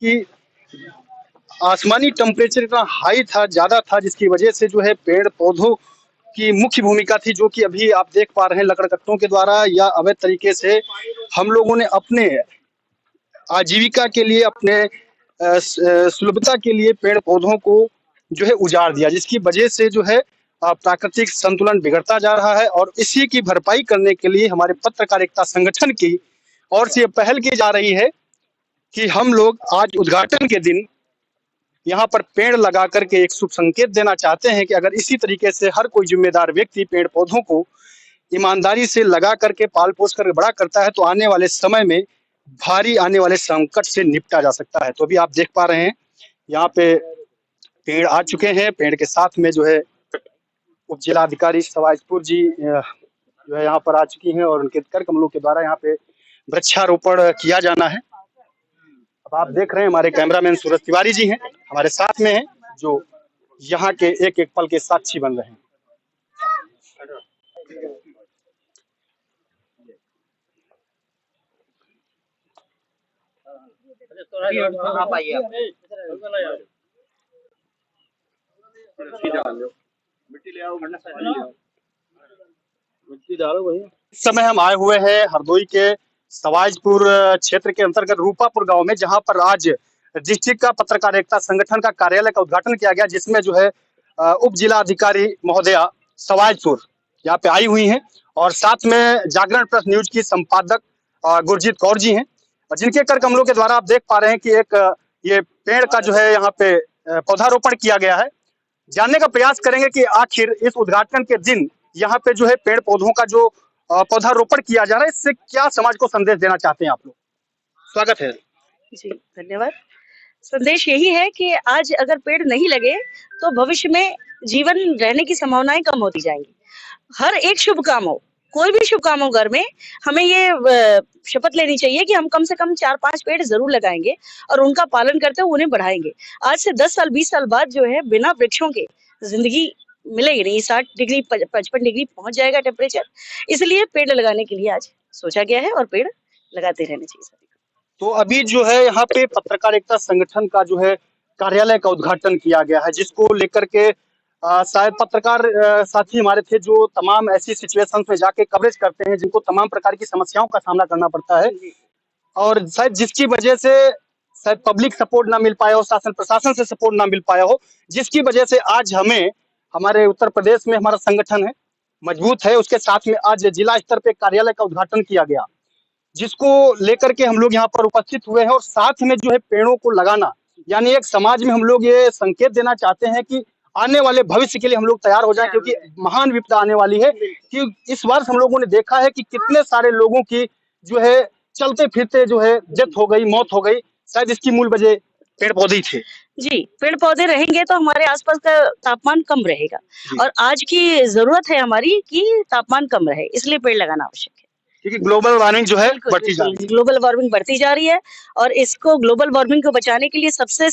कि आसमानी टेम्परेचर इतना हाई था, ज़्यादा था, जिसकी वजह से जो है पेड़-पौधों की मुख्य भूमिका थी, जो कि अभी आप देख पा रहे हैं लकड़कट्टों के द्वारा या अवैध तरीके से हम लोगों ने अपने आजीविका के लिए, अपने सुलभता के लिए पेड़-पौधों को जो है उजाड़ दिया, जिसकी वजह से जो है प्राकृतिक संतुलन बिगड़ता जा रहा है। और इसी की भरपाई करने के लिए हमारे पत्रकारिता संगठन की ओर से ये पहल की जा रही है कि हम लोग आज उद्घाटन के दिन यहाँ पर पेड़ लगा करके एक शुभ संकेत देना चाहते हैं कि अगर इसी तरीके से हर कोई जिम्मेदार व्यक्ति पेड़-पौधों को ईमानदारी से लगा करके पाल-पोस कर बड़ा करता है, तो आने वाले समय में भारी आने वाले संकट से निपटा जा सकता है। तो अभी आप देख पा रहे हैं, यहाँ पे पेड़ आ चुके हैं, पेड़ के साथ में जो है उप जिलाधिकारी सवाईजपुर जी जो है यहाँ पर आ चुकी हैं और उनके कर कमलों के द्वारा यहाँ पे वृक्षारोपण किया जाना है। अब आप देख रहे हैं हमारे कैमरामैन सूरज तिवारी जी हैं, हमारे साथ में हैं, जो यहाँ के एक-एक पल के साक्षी बन रहे हैं। इस समय हम आए हुए हैं हरदोई के सवाईजपुर क्षेत्र के अंतर्गत रूपापुर गांव में, जहां पर आज डिस्ट्रिक्ट का पत्रकारिता संगठन का कार्यालय का उद्घाटन किया गया, जिसमें जो है उप जिला अधिकारी महोदया सवाईजपुर यहाँ पे आई हुई हैं और साथ में जागरण प्रेस न्यूज की संपादक गुरजीत कौर जी हैं, और जिनके कर कमलों के द्वारा आप देख पा रहे हैं कि एक ये पेड़ का जो है यहाँ पे पौधारोपण किया गया है। जानने का प्रयास करेंगे कि आखिर इस उद्घाटन के दिन यहाँ पे जो है पेड़ पौधों का जो पौधारोपण किया जा रहा है, इससे क्या समाज को संदेश देना चाहते हैं आप लोग? स्वागत है जी, धन्यवाद। संदेश यही है कि आज अगर पेड़ नहीं लगे तो भविष्य में जीवन रहने की संभावनाएं कम होती जाएंगी। हर एक शुभ काम हो, कोई भी शुभ काम हो घर में, हमें ये शपथ लेनी चाहिए कि हम कम से कम 4-5 पेड़ जरूर लगाएंगे और उनका पालन करते हुए उन्हें बढ़ाएंगे। आज से 10 साल 20 साल बाद जो है बिना वृक्षों के जिंदगी मिलेगी नहीं। 60 डिग्री 55 डिग्री पहुंच जाएगा टेम्परेचर। इसलिए पेड़ लगाने के लिए आज सोचा गया है और पेड़ लगाते रहने चाहिए। तो अभी जो है यहाँ पे पत्रकारिता संगठन का जो है कार्यालय का उद्घाटन किया गया है, जिसको लेकर के शायद पत्रकार साथी हमारे थे जो तमाम ऐसी सिचुएशंस में जाके कवरेज करते हैं, जिनको तमाम प्रकार की समस्याओं का सामना करना पड़ता है, और शायद जिसकी वजह से शायद पब्लिक सपोर्ट ना मिल पाया हो, शासन प्रशासन से सपोर्ट ना मिल पाया हो, जिसकी वजह से आज हमें हमारे उत्तर प्रदेश में हमारा संगठन है मजबूत है, उसके साथ में आज जिला स्तर पे कार्यालय का उद्घाटन किया गया, जिसको लेकर के हम लोग यहाँ पर उपस्थित हुए हैं। और साथ में जो है पेड़ों को लगाना, यानी एक समाज में हम लोग ये संकेत देना चाहते हैं कि आने वाले भविष्य के लिए हम लोग तैयार हो जाएं, क्योंकि महान विपदा आने वाली है। कि इस वर्ष हम लोगों ने देखा है कि कितने सारे लोगों की जो है चलते फिरते जो है डेथ हो गई, मौत हो गई, शायद इसकी मूल वजह पेड़ पौधे ही थे। जी, पेड़ पौधे रहेंगे तो हमारे आसपास का तापमान कम रहेगा और आज की जरूरत है हमारी कि तापमान कम रहे, इसलिए पेड़ लगाना आवश्यक है। क्योंकि ग्लोबल वार्मिंग जो है बढ़ती जा रही है। ग्लोबल वार्मिंग बढ़ती जा रही है और इसको ग्लोबल वार्मिंग को बचाने के लिए सबसे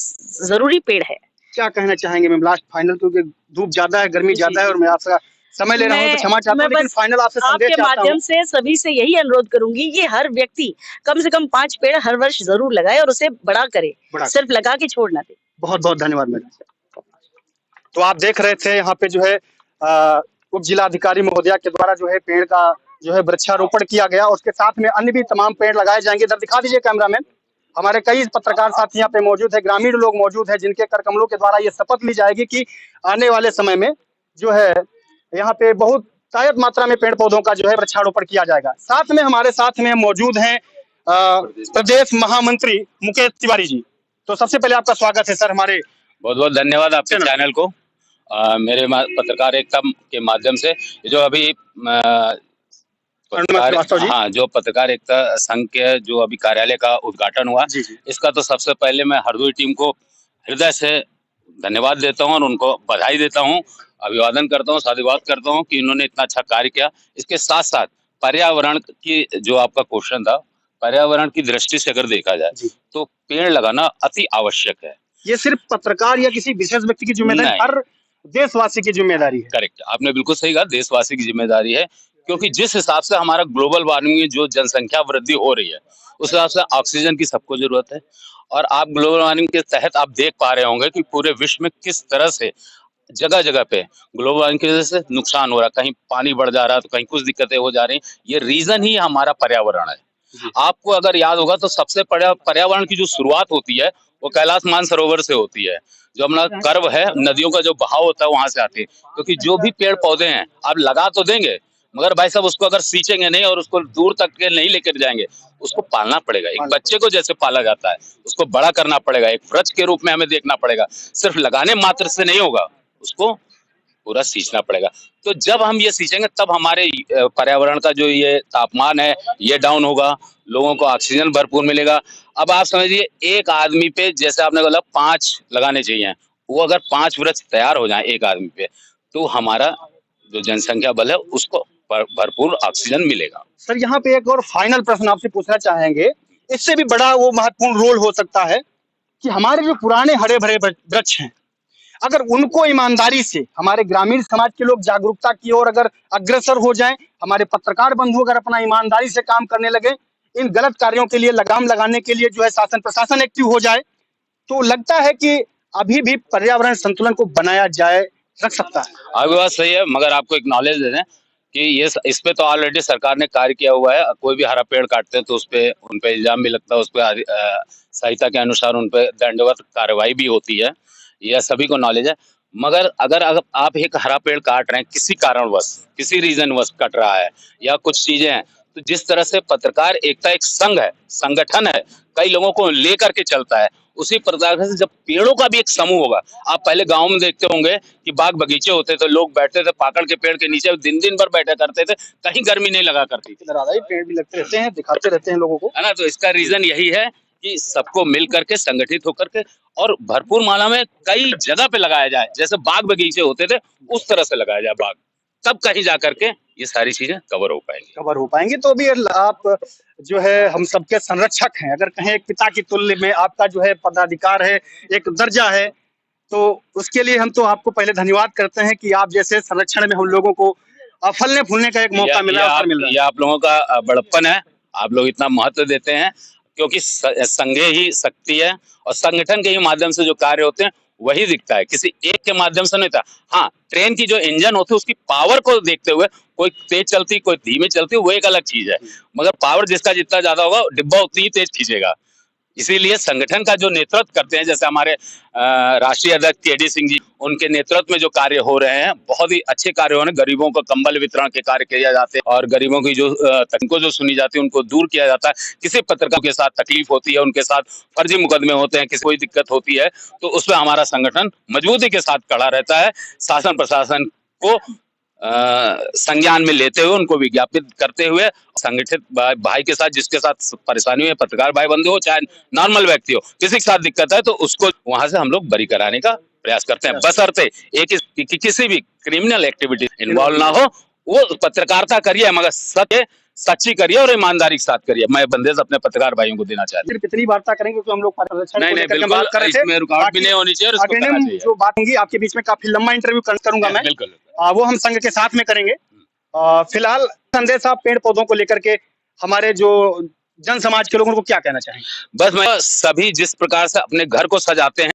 जरूरी पेड़ है। क्या कहना चाहेंगे मैम लास्ट फाइनल, क्योंकि धूप ज्यादा है, गर्मी ज्यादा है और मैं आपका समय ले रहा हूँ तो क्षमा चाहता हूँ, लेकिन फाइनल आपसे संदेश आपके माध्यम से सभी से यही अनुरोध करूंगी कि हर व्यक्ति कम से कम 5 पेड़ हर वर्ष जरूर लगाए और उसे बड़ा करे, सिर्फ लगा के छोड़ ना दे। बहुत बहुत धन्यवाद मैडम। तो आप देख रहे थे यहाँ पे जो है उप जिलाधिकारी महोदया के द्वारा जो है पेड़ का जो है वृक्षारोपण किया गया, उसके साथ में अन्य भी तमाम पेड़ लगाए जाएंगे। इधर दिखा दीजिए कैमरामैन, हमारे कई पत्रकार साथी यहाँ पे मौजूद है, ग्रामीण लोग मौजूद है, जिनके कर कमलों के द्वारा ये शपथ ली जाएगी कि आने वाले समय में जो है यहाँ पे बहुत तायत मात्रा में पेड़ पौधों का जो है वृक्षारोपण किया जाएगा। साथ में हमारे साथ में मौजूद हैं प्रदेश महामंत्री मुकेश तिवारी जी। तो सबसे पहले आपका स्वागत है सर हमारे। बहुत बहुत धन्यवाद आपके चैनल को मेरे पत्रकारिता के माध्यम से जो अभी जो पत्रकारिता संघ के जो अभी कार्यालय का उद्घाटन हुआ, इसका तो सबसे पहले मैं हरदोई टीम को हृदय से धन्यवाद देता हूं और उनको बधाई देता हूं, अभिवादन करता हूं, साधुवाद करता हूं कि इन्होंने इतना अच्छा कार्य किया। इसके साथ साथ पर्यावरण की जो आपका क्वेश्चन था, पर्यावरण की दृष्टि से अगर देखा जाए तो पेड़ लगाना अति आवश्यक है। ये सिर्फ पत्रकार या किसी विशेष व्यक्ति की जिम्मेदारी, हर देशवासी की जिम्मेदारी है। करेक्ट, आपने बिल्कुल सही कहा, देशवासी की जिम्मेदारी है। क्योंकि जिस हिसाब से हमारा ग्लोबल वार्मिंग में जो जनसंख्या वृद्धि हो रही है, उस हिसाब से ऑक्सीजन की सबको जरूरत है। और आप ग्लोबल वार्मिंग के तहत आप देख पा रहे होंगे कि पूरे विश्व में किस तरह से जगह जगह पे ग्लोबल वार्मिंग की वजह से नुकसान हो रहा है, कहीं पानी बढ़ जा रहा है तो कहीं कुछ दिक्कतें हो जा रही हैं। ये रीजन ही हमारा पर्यावरण है। आपको अगर याद होगा तो सबसे पर्यावरण की जो शुरुआत होती है वो कैलाश मानसरोवर से होती है। जो अपना कर्व है, नदियों का जो बहाव होता है वहां से आती है। क्योंकि जो भी पेड़ पौधे हैं आप लगा तो देंगे, मगर भाई साहब उसको अगर सींचेंगे नहीं और उसको दूर तक के नहीं लेकर जाएंगे, उसको पालना पड़ेगा। एक बच्चे को जैसे पाला जाता है उसको बड़ा करना पड़ेगा, एक वृक्ष के रूप में हमें देखना पड़ेगा। सिर्फ लगाने मात्र से नहीं होगा, उसको पूरा सींचना पड़ेगा। तो जब हम ये सींचेंगे तब हमारे पर्यावरण का जो ये तापमान है ये डाउन होगा, लोगों को ऑक्सीजन भरपूर मिलेगा। अब आप समझिए एक आदमी पे, जैसे आपने बोला 5 लगाने चाहिए, वो अगर 5 वृक्ष तैयार हो जाए एक आदमी पे, तो हमारा जो जनसंख्या बल है उसको भरपूर ऑक्सीजन मिलेगा। सर यहाँ पे एक और फाइनल प्रश्न आपसे पूछना चाहेंगे, इससे भी बड़ा वो महत्वपूर्ण रोल हो सकता है कि हमारे जो पुराने हरे भरे वृक्ष हैं, अगर उनको ईमानदारी से हमारे ग्रामीण समाज के लोग जागरूकता की ओर अगर अग्रसर हो जाएं, हमारे पत्रकार बंधु अगर अपना ईमानदारी से काम करने लगे, इन गलत कार्यों के लिए लगाम लगाने के लिए जो है शासन प्रशासन एक्टिव हो जाए, तो लगता है कि अभी भी पर्यावरण संतुलन को बनाया जाए रख सकता है। आपकी बात सही है, मगर आपको एक नॉलेज दे दें कि ये इस पे तो ऑलरेडी सरकार ने कार्य किया हुआ है। कोई भी हरा पेड़ काटते हैं तो उन पे इल्जाम भी लगता है, उस पे संहिता के अनुसार उन पे दंडवत कार्रवाई भी होती है, यह सभी को नॉलेज है। मगर अगर आप एक हरा पेड़ काट रहे हैं, किसी कारणवश किसी रीजनवश कट रहा है या कुछ चीजें हैं, तो जिस तरह से पत्रकार एकता एक संघ है, संगठन है, कई लोगों को लेकर के चलता है, उसी प्रकार से जब पेड़ों का भी एक समूह होगा। आप पहले गांव में देखते होंगे कि बाग बगीचे होते थे, लोग बैठते थे पाकड़ के पेड़ के नीचे, दिन दिन भर बैठा करते थे, कहीं गर्मी नहीं लगा करती थी। पेड़ भी लगते रहते हैं, दिखाते रहते हैं लोगों को, है ना। तो इसका रीजन यही है कि सबको मिल करके संगठित होकर के और भरपूर मात्रा में कई जगह पे लगाया जाए। जैसे बाग बगीचे होते थे उस तरह से लगाया जाए बाग, तब कहीं जा करके ये सारी चीजें कवर हो पाएंगी। तो भी आप जो है हम सबके संरक्षक हैं, अगर कहें एक पिता की तुल्य में आपका जो है पदाधिकार है, एक दर्जा है, तो उसके लिए हम तो आपको पहले धन्यवाद करते हैं कि आप जैसे संरक्षण में हम लोगों को फलने फूलने का एक मौका मिला, अवसर मिल रहा है। ये आप लोगों का बड़प्पन है, आप लोग इतना महत्व देते हैं, क्योंकि संघे ही शक्ति है और संगठन के ही माध्यम से जो कार्य होते हैं वही दिखता है, किसी एक के माध्यम से नहीं था। हाँ, ट्रेन की जो इंजन होती है उसकी पावर को देखते हुए कोई तेज चलती कोई धीमी चलती, वो एक अलग चीज है, मगर पावर जिसका जितना ज्यादा होगा डिब्बा उतनी ही तेज खींचेगा। इसीलिए संगठन का जो नेतृत्व करते हैं, जैसे हमारे राष्ट्रीय अध्यक्ष केडी सिंह जी, उनके नेतृत्व में जो कार्य हो रहे हैं बहुत ही अच्छे कार्य हो रहे हैं। गरीबों को कंबल वितरण के कार्य किए जाते हैं और गरीबों की जो तकलीफों जो सुनी जाती है उनको दूर किया जाता है। किसी पत्रकार के साथ तकलीफ होती है, उनके साथ फर्जी मुकदमे होते हैं, किसी कोई दिक्कत होती है, तो उसमें हमारा संगठन मजबूती के साथ खड़ा रहता है। शासन प्रशासन को संज्ञान में लेते हुए, उनको विज्ञापित करते हुए, संगठित भाई के साथ जिसके साथ परेशानी है, पत्रकार भाई बंधु हो चाहे नॉर्मल व्यक्ति हो, किसी के साथ दिक्कत है तो उसको वहां से हम लोग बरी कराने का प्रयास करते हैं, बशर्ते किसी भी क्रिमिनल एक्टिविटी इन्वॉल्व ना हो। वो पत्रकारिता करिए मगर सच्ची करिए और ईमानदारी के साथ करिए। मैं बंदेज अपने पत्रकार भाइयों को देना चाहता हूँ। कितनी वार्ता करेंगे क्योंकि हम लोग नहीं, बिल्कुल इसमें रुकावट भी नहीं होनी चाहिए। जो बात होगी आपके बीच में काफी लंबा इंटरव्यू करूंगा मैं, बिल्कुल वो हम संघ के साथ में करेंगे। फिलहाल संदेश आप पेड़ पौधों को लेकर के हमारे जो जन समाज के लोगों को क्या कहना चाहेंगे? बस मैं सभी जिस प्रकार से अपने घर को सजाते हैं